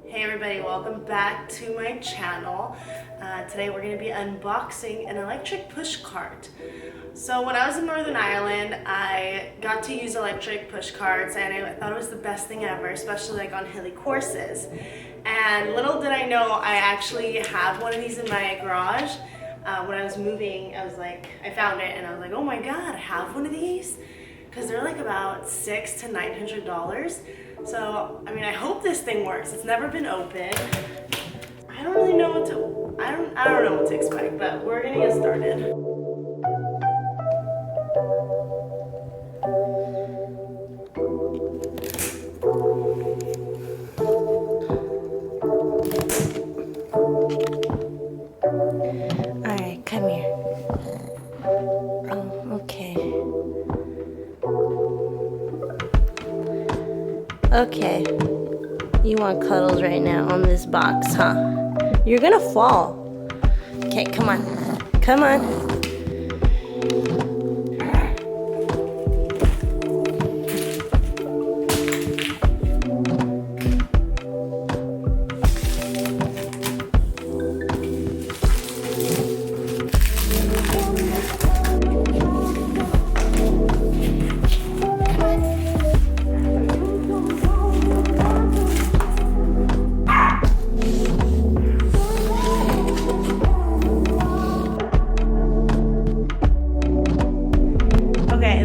Hey everybody, welcome back to my channel. Today we're going to be unboxing an electric push cart. So when I was in Northern Ireland, I got to use electric push carts and I thought it was the best thing ever, especially like on hilly courses. And little did I know, I actually have one of these in my garage. When I was moving, I found it and I was like, oh my god, I have one of these? Because they're like about $600 to $900. So, I mean, I hope this thing works. It's never been opened. I don't really know what to, I don't know what to expect, but we're gonna get started. Alright, come here. Oh, okay. Okay, you want cuddles right now on this box, huh? You're gonna fall. Okay, come on. Come on.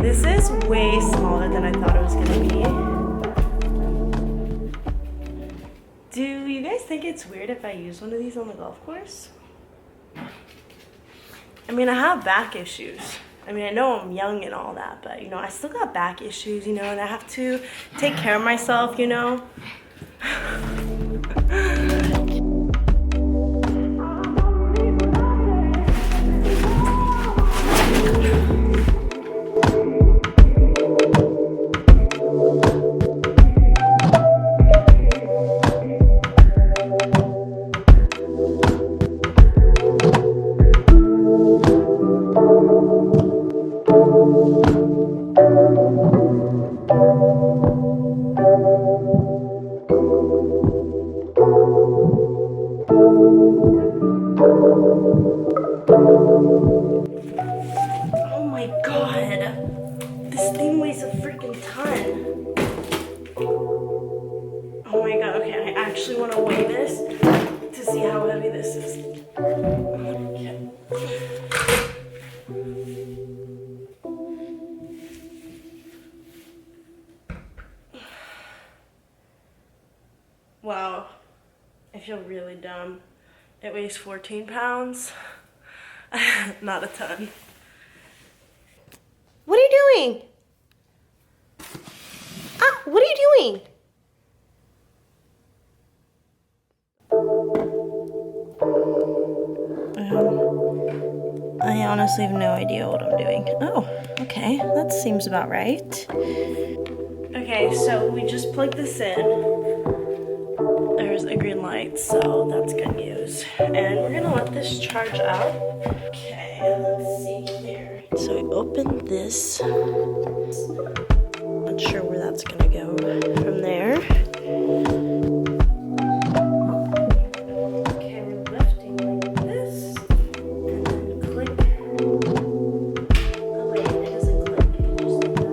This is way smaller than I thought it was gonna be. Do you guys think it's weird if I use one of these on the golf course? I mean, I have back issues. I mean, I know I'm young and all that, but you know, I still got back issues, you know, and I have to take care of myself, you know? Oh my god, this thing weighs a freaking ton. Oh my god, okay, I actually want to weigh this to see how heavy this is. Okay. Wow, I feel really dumb. It weighs 14 pounds. Not a ton. What are you doing? Ah, what are you doing? I honestly have no idea what I'm doing. Oh, okay, that seems about right. Okay, so we just plugged this in. There's a green light, so that's good news. And we're gonna let this charge up. Okay, let's see here. So we open this. Not sure where that's gonna go from there. Okay, we're lifting like this. And then click. Oh wait, it doesn't click. Just like that.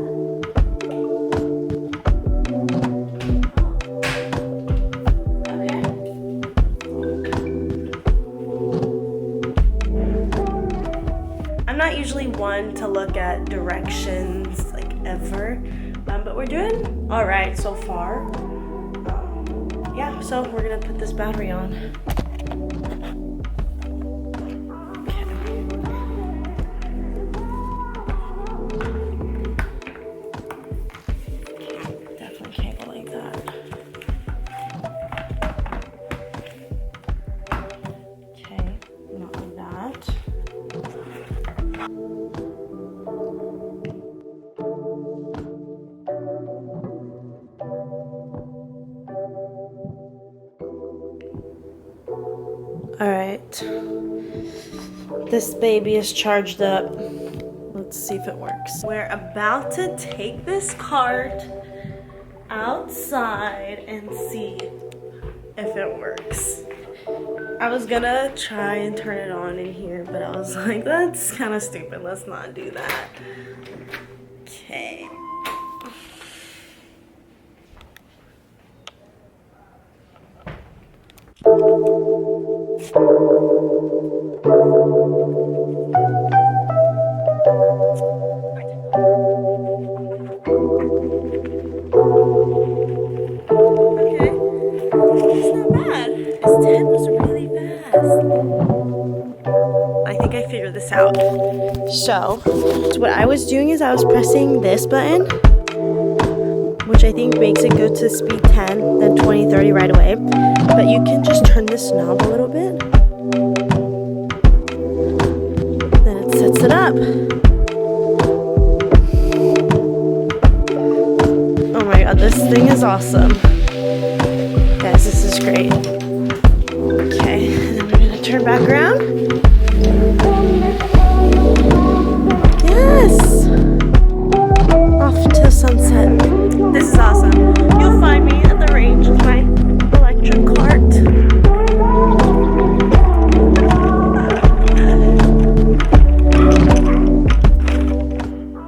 I'm not usually one to look at directions like ever, but we're doing all right so far. Yeah, so we're gonna put this battery on. Definitely can't go like that. Okay, not like that. All right, this baby is charged up. Let's see if it works. We're about to take this cart outside and see if it works. I was gonna try and turn it on in here, but I was like, that's kind of stupid. Let's not do that. Okay. I think I figured this out. So what I was doing is I was pressing this button, which I think makes it go to speed 10, then 20, 30 right away. But you can just turn this knob a little bit. Then it sets it up. Oh my god, this thing is awesome. Guys, this is great. Okay, and then we're gonna turn back around. Yes! Off to sunset. This is awesome. You'll find me at the range with my electric cart.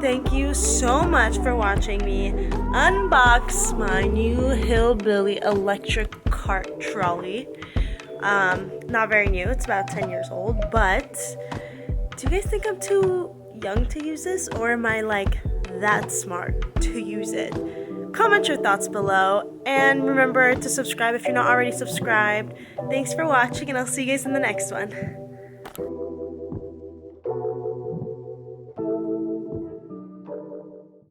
Thank you so much for watching me unbox my new Hillbilly electric cart trolley. Not very new, it's about 10 years old, but do you guys think I'm too young to use this, or am I like that smart to use it? Comment your thoughts below, and remember to subscribe if you're not already subscribed. Thanks for watching, and I'll see you guys in the next one.